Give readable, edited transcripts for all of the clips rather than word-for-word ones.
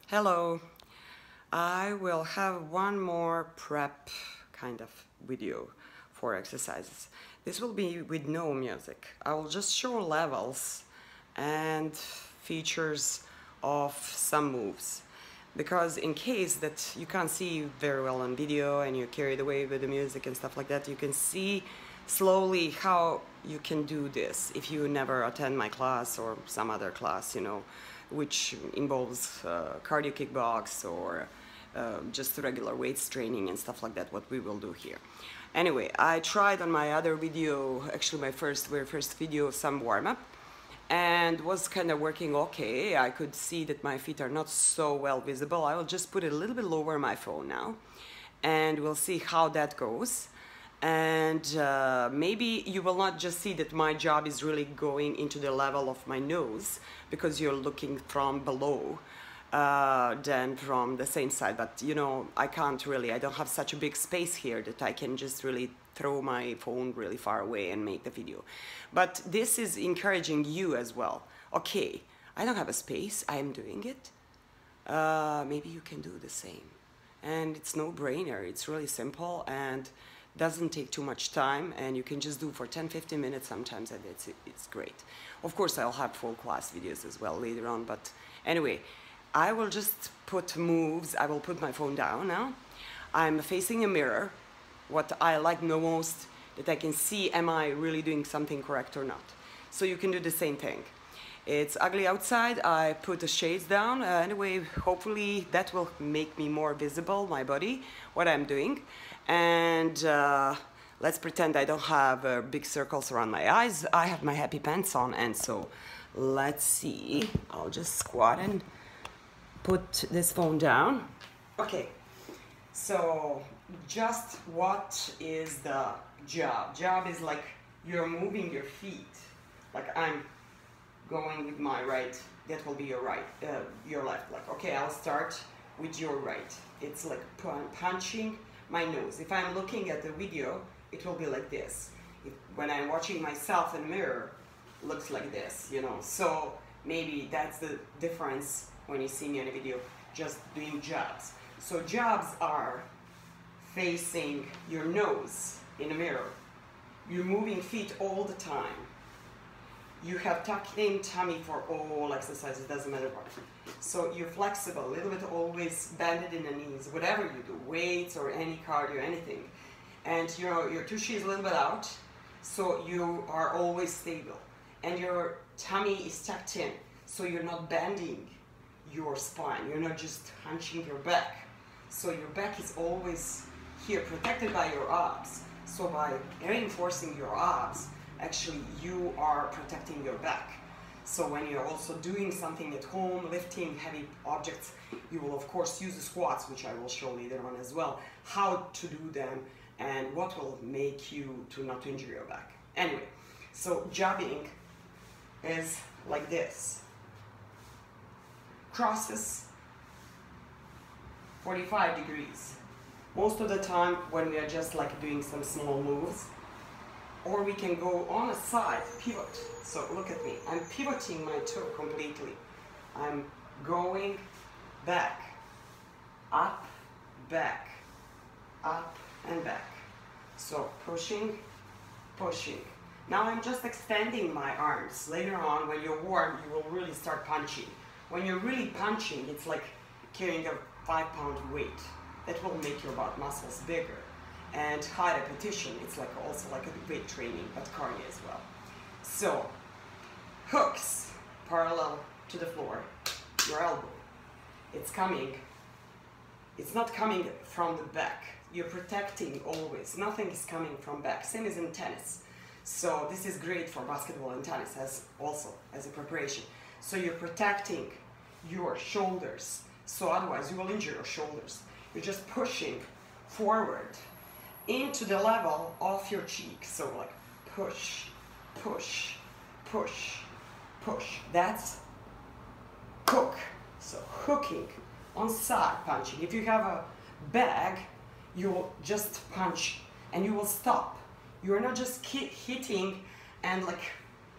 Hello, I will have one more prep kind of video for exercises. This will be with no music. I will just show levels and features of some moves, because in case that you can't see very well on video and you're carried away with the music and stuff like that, you can see slowly how you can do this if you never attend my class or some other class, which involves cardio kickbox or just regular weights training and stuff like that, what we will do here. Anyway, I tried on my other video, actually my very first video, some warm-up, and was kind of working okay. I could see that my feet are not so well visible. I will just put it a little bit lower my phone now, and we'll see how that goes. And maybe you will not just see that my job is really going into the level of my nose, because you're looking from below than from the same side. But I can't really, I don't have such a big space here that I can just really throw my phone really far away and make the video. But this is encouraging you as well. Okay, I don't have a space, I am doing it. Maybe you can do the same. And it's no-brainer, it's really simple and doesn't take too much time, and you can just do for 10-15 minutes sometimes, and it's great. Of course, I'll have full class videos as well later on, but anyway, I will just put moves. I will put my phone down now. I'm facing a mirror. What I like the most, that I can see, am I really doing something correct or not? So you can do the same thing. It's ugly outside, I put the shades down. Anyway, hopefully that will make me more visible, my body, what I'm doing. And let's pretend I don't have big circles around my eyes. I have my happy pants on, and so let's see. I'll just squat and put this phone down. Okay, so just what is the job? Job is like you're moving your feet, like I'm going with my right, that will be your right, your left. Like, okay, I'll start with your right. It's like punching my nose. If I'm looking at the video, it will be like this. When I'm watching myself in the mirror, it looks like this, So maybe that's the difference when you see me on a video, just doing jabs. So jabs are facing your nose in a mirror. You're moving feet all the time. You have tucked in tummy for all exercises, doesn't matter what. So you're flexible, a little bit always bended in the knees, whatever you do, weights or any cardio, anything. And your tushy is a little bit out, so you are always stable. And your tummy is tucked in, so you're not bending your spine, you're not just hunching your back. So your back is always here, protected by your abs. So by reinforcing your abs, actually you are protecting your back. So when you're also doing something at home, lifting heavy objects, you will of course use the squats, which I will show later on as well, how to do them and what will make you to not injure your back. Anyway, so jabbing is like this. Crosses 45 degrees. Most of the time when we are just like doing some small moves, or we can go on a side, pivot. So look at me, I'm pivoting my toe completely. I'm going back, up, and back. So pushing, pushing. Now I'm just extending my arms. Later on, when you're warm, you will really start punching. When you're really punching, it's like carrying a 5-pound weight. That will make your butt muscles bigger. And high repetition, it's like also like a weight training, but cardio as well. So, hooks parallel to the floor, your elbow. It's coming, it's not coming from the back. You're protecting always, nothing is coming from back, same as in tennis. So this is great for basketball and tennis also as a preparation. So you're protecting your shoulders, so otherwise you will injure your shoulders. You're just pushing forward into the level of your cheek. So like push, push, push, push. That's hook. So hooking on side punching. If you have a bag, you will just punch and you will stop. You're not just hitting and like,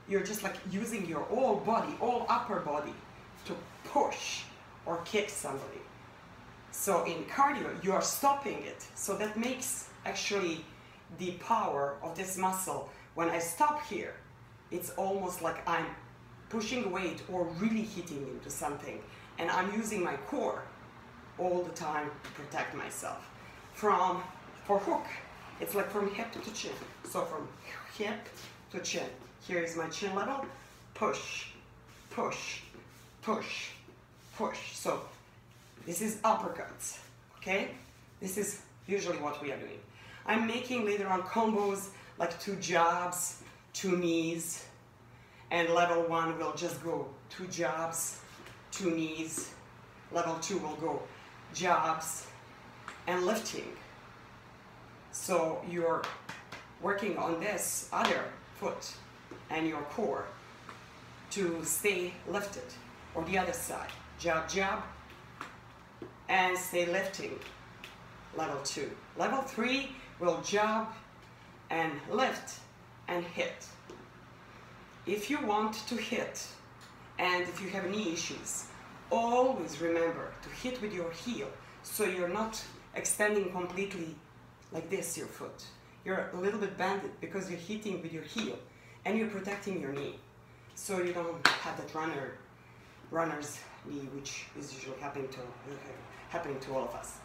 you're just like using your whole body, all upper body to push or kick somebody. So in cardio, you are stopping it. So that makes actually the power of this muscle. When I stop here, it's almost like I'm pushing weight or really hitting into something. And I'm using my core all the time to protect myself. For hook, it's like from hip to chin. So from hip to chin. Here is my chin level. Push, push, push, push. So this is uppercuts, okay? This is usually what we are doing. I'm making later on combos like 2 jabs, 2 knees, and level 1 will just go 2 jabs, 2 knees. Level 2 will go jabs and lifting. So you're working on this other foot and your core to stay lifted. Or the other side, jab, jab, and stay lifting. Level 2. Level 3 will jab and lift and hit. If you want to hit, and if you have knee issues, always remember to hit with your heel, so you're not extending completely like this your foot. You're a little bit bended because you're hitting with your heel, and you're protecting your knee, so you don't have that runner's knee, which is usually happening to all of us.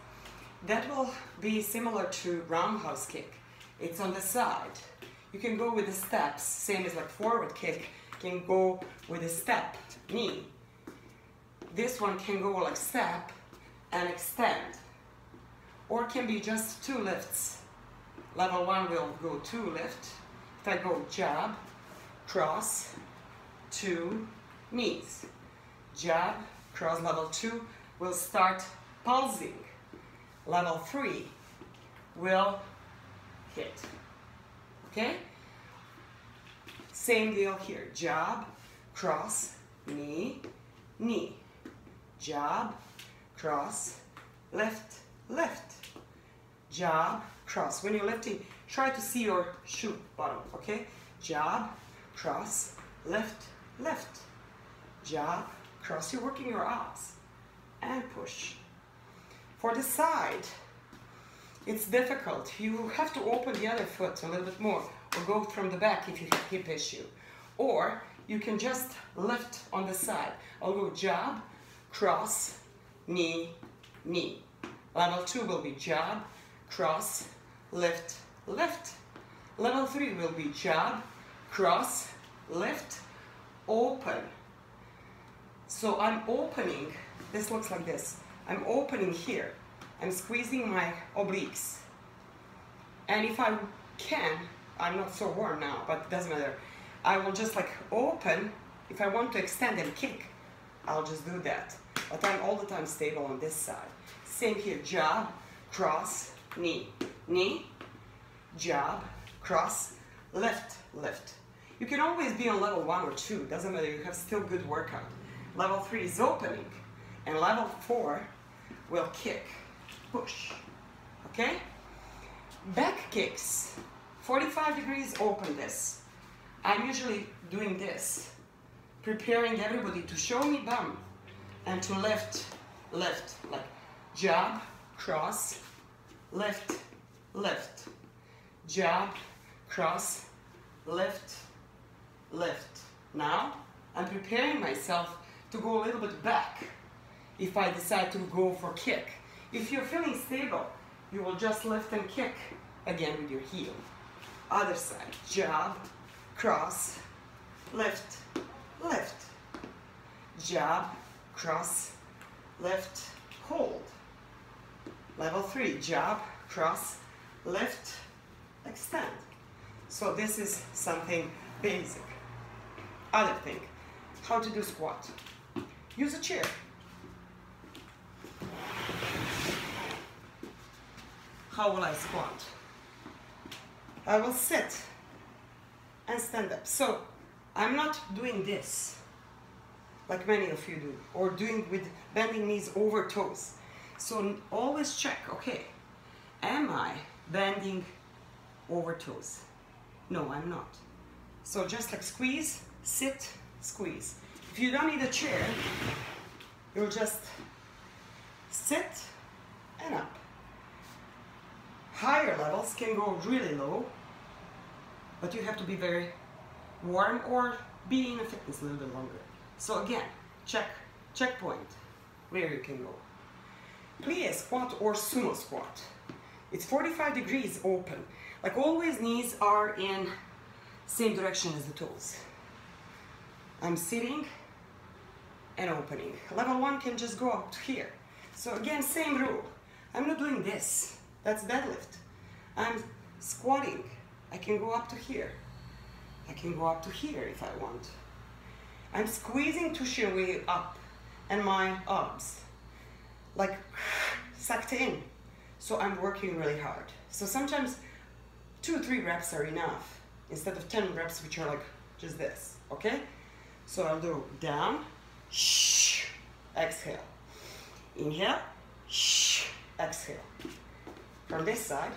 That will be similar to roundhouse kick. It's on the side. You can go with the steps, same as like forward kick, can go with a step, knee. This one can go like step and extend, or it can be just 2 lifts. Level 1 will go 2 lift. If I go jab, cross, 2 knees. Jab, cross. Level 2 will start pulsing. Level 3 will hit. Okay? Same deal here. Jab, cross, knee, knee. Jab, cross, lift, lift. Jab, cross. When you're lifting, try to see your shoe bottom, okay? Jab, cross, lift, lift. Jab, cross. You're working your abs. And push. For the side, it's difficult. You have to open the other foot a little bit more, or go from the back if you have hip issue. Or you can just lift on the side. I'll go jab, cross, knee, knee. Level 2 will be jab, cross, lift, lift. Level 3 will be jab, cross, lift, open. So I'm opening, this looks like this. I'm opening here. I'm squeezing my obliques. And if I can, I'm not so warm now, but it doesn't matter. I will just like open. If I want to extend and kick, I'll just do that. But I'm all the time stable on this side. Same here, jab, cross, knee, knee, jab, cross, lift, lift. You can always be on level 1 or 2, doesn't matter, you have still good workout. Level 3 is opening, and level 4 will kick, push, okay? Back kicks, 45 degrees, open this. I'm usually doing this, preparing everybody to show me bum, and to lift, lift, like jab, cross, lift, lift, jab, cross, lift, lift. Now, I'm preparing myself to go a little bit back if I decide to go for kick. If you're feeling stable, you will just lift and kick again with your heel. Other side, jab, cross, lift, lift, jab, cross, lift, hold. Level 3, jab, cross, lift, extend. So this is something basic. Other thing, how to do squat. Use a chair. How will I squat? I will sit and stand up. So I'm not doing this like many of you do, or doing with bending knees over toes. So always check, okay, am I bending over toes? No, I'm not. So just like squeeze, sit, squeeze. If you don't need a chair, you'll just sit, and up. Higher levels can go really low, but you have to be very warm or be in a fitness a little bit longer. So again, checkpoint, where you can go. Plie squat or sumo squat. It's 45 degrees open. Like always, knees are in same direction as the toes. I'm sitting and opening. Level 1 can just go up to here. So again, same rule. I'm not doing this. That's deadlift. I'm squatting. I can go up to here. I can go up to here if I want. I'm squeezing to shin way up and my abs like sucked in. So I'm working really hard. So sometimes 2 or 3 reps are enough instead of 10 reps, which are like just this, okay? So I'll do down, shh, exhale. Inhale, shh, exhale. From this side,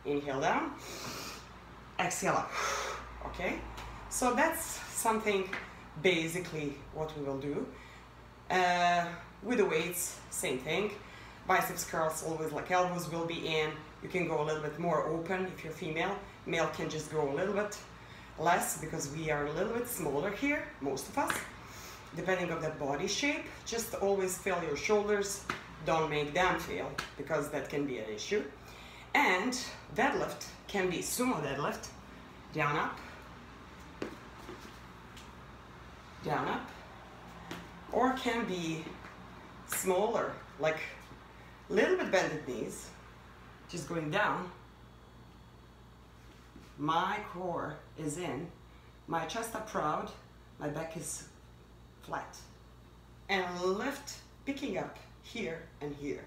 inhale down, exhale up, okay? So that's something basically what we will do. With the weights, same thing. Biceps curls, always like elbows will be in. You can go a little bit more open if you're female. Male can just go a little bit less because we are a little bit smaller here, most of us. Depending on the body shape, just always feel your shoulders. Don't make them feel because that can be an issue. And deadlift can be sumo deadlift, down up, down up, or can be smaller, like little bit bended knees, just going down. My core is in, my chest up proud, my back is flat. And lift, picking up here and here.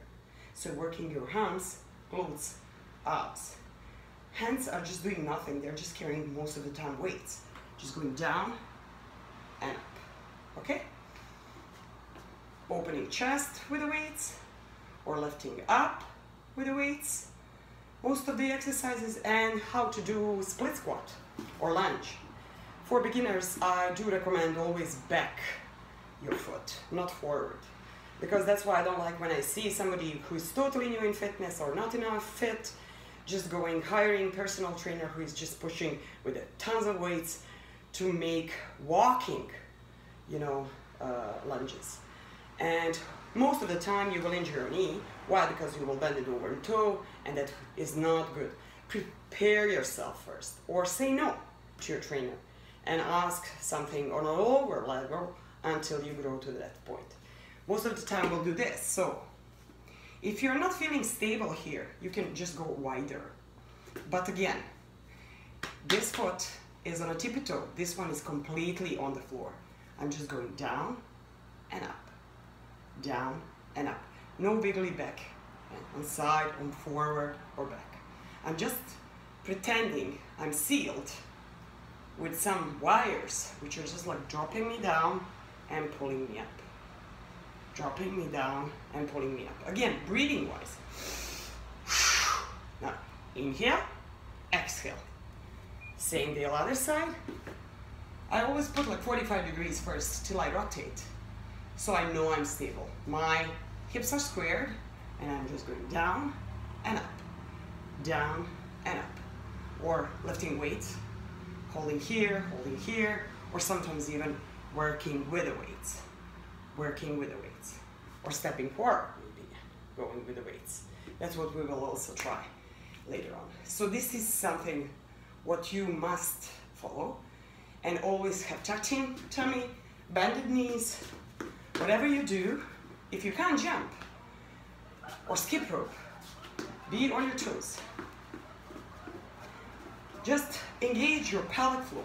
So working your hands, glutes, abs. Hands are just doing nothing, they're just carrying most of the time weights. Just going down and up, okay? Opening chest with the weights, or lifting up with the weights. Most of the exercises, and how to do split squat or lunge. For beginners, I do recommend always back your foot, not forward. Because that's why I don't like when I see somebody who's totally new in fitness or not enough fit, just hiring personal trainer who is just pushing with tons of weights to make walking, lunges. And most of the time you will injure your knee. Why? Because you will bend it over and toe, and that is not good. Prepare yourself first, or say no to your trainer and ask something on a lower level until you grow to that point. Most of the time we'll do this. So if you're not feeling stable here, you can just go wider. But again, this foot is on a tippy toe. This one is completely on the floor. I'm just going down and up, down and up. No wiggly back, on side, on forward or back. I'm just pretending I'm sealed with some wires, which are just like dropping me down and pulling me up. Dropping me down and pulling me up. Again, breathing wise. Now, inhale, exhale. Same deal, other side. I always put like 45 degrees first till I rotate, so I know I'm stable. My hips are squared, and I'm just going down and up, down and up. Or lifting weights, holding here, or sometimes even working with the weights. Working with the weights. Or stepping forward, maybe, going with the weights. That's what we will also try later on. So this is something what you must follow, and always have tucked in tummy, bended knees, whatever you do. If you can't jump or skip rope, be on your toes. Just engage your pelvic floor,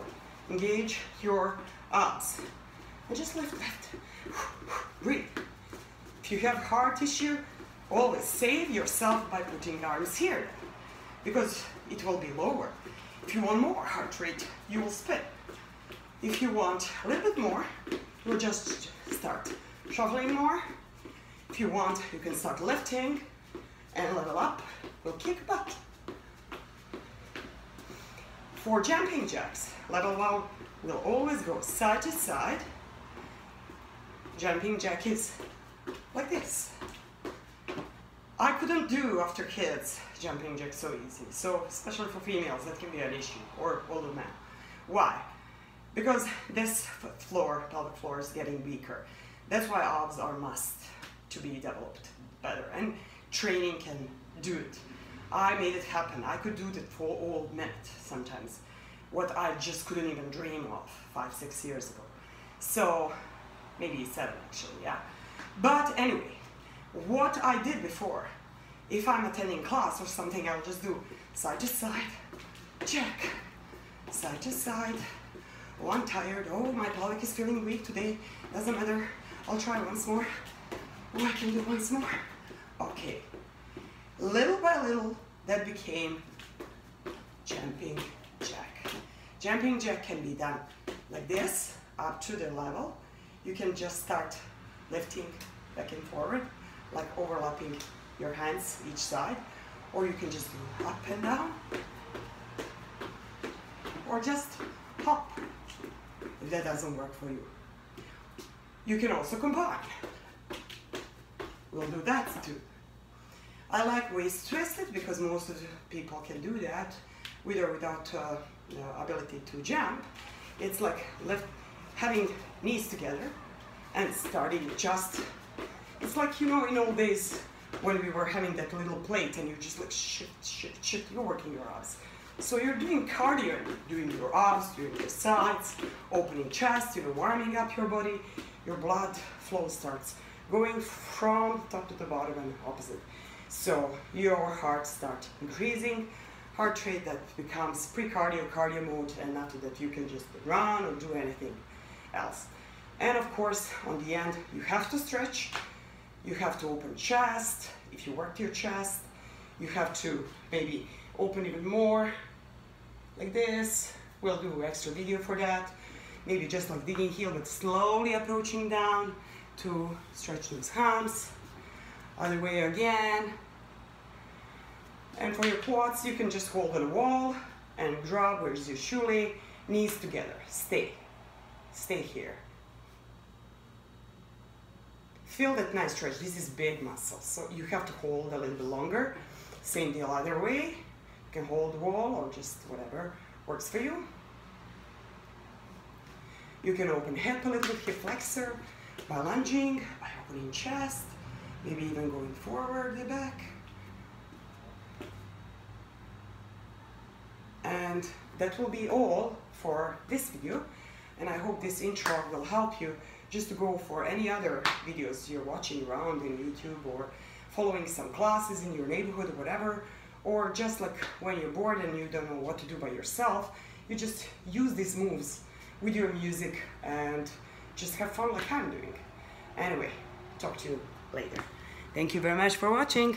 engage your abs, and just lift. Breathe. If you have heart tissue, always save yourself by putting arms here, because it will be lower. If you want more heart rate, you will spit. If you want a little bit more, you'll just start shuffling more. If you want, you can start lifting and level up. We'll kick butt. For jumping jacks, level 1 will always go side to side. jumping jack is like this. I couldn't do after kids jumping jack so easy. So especially for females, that can be an issue, or older men. Why? Because this floor, pelvic floor, is getting weaker. That's why abs are must to be developed better, and training can do it. I made it happen. I could do that for all minute sometimes, what I just couldn't even dream of 5-6 years ago. So maybe 7 actually, yeah. But anyway, what I did before, if I'm attending class or something, I'll just do side to side, jack, side to side. Oh, I'm tired. Oh, my pelvic is feeling weak today. Doesn't matter. I'll try once more. Oh, I can do once more. Okay. Little by little, that became jumping jack. Jumping jack can be done like this, up to the level. You can just start lifting back and forward, like overlapping your hands each side, or you can just do up and down, or just hop, if that doesn't work for you. You can also combine. We'll do that too. I like waist twisted because most of the people can do that with or without the ability to jump. It's like having knees together and starting just, it's like, you know, in old days when we were having that little plate and you just like shift, you're working your abs. So you're doing cardio, doing your abs, doing your sides, opening chest, you're warming up your body, your blood flow starts going from top to the bottom and opposite. So your heart starts increasing, heart rate that becomes pre-cardio, cardio mode, and after that you can just run or do anything else. And of course, on the end, you have to stretch, you have to open chest. If you work your chest, you have to maybe open even more, like this. We'll do extra video for that. Maybe just like digging heel, but slowly approaching down to stretch those hams. Other way again. And for your quads, you can just hold on a wall and drop, where's your shoelace, knees together. Stay here. Feel that nice stretch. This is big muscle, so you have to hold a little bit longer. Same deal either way. You can hold the wall or just whatever works for you. You can open hip a little bit, hip flexor, by lunging, by opening chest, maybe even going forward the back. And that will be all for this video. And I hope this intro will help you just to go for any other videos you're watching around in YouTube, or following some classes in your neighborhood or whatever, or just like when you're bored and you don't know what to do by yourself, you just use these moves with your music and just have fun like I'm doing. Anyway, talk to you later. Thank you very much for watching.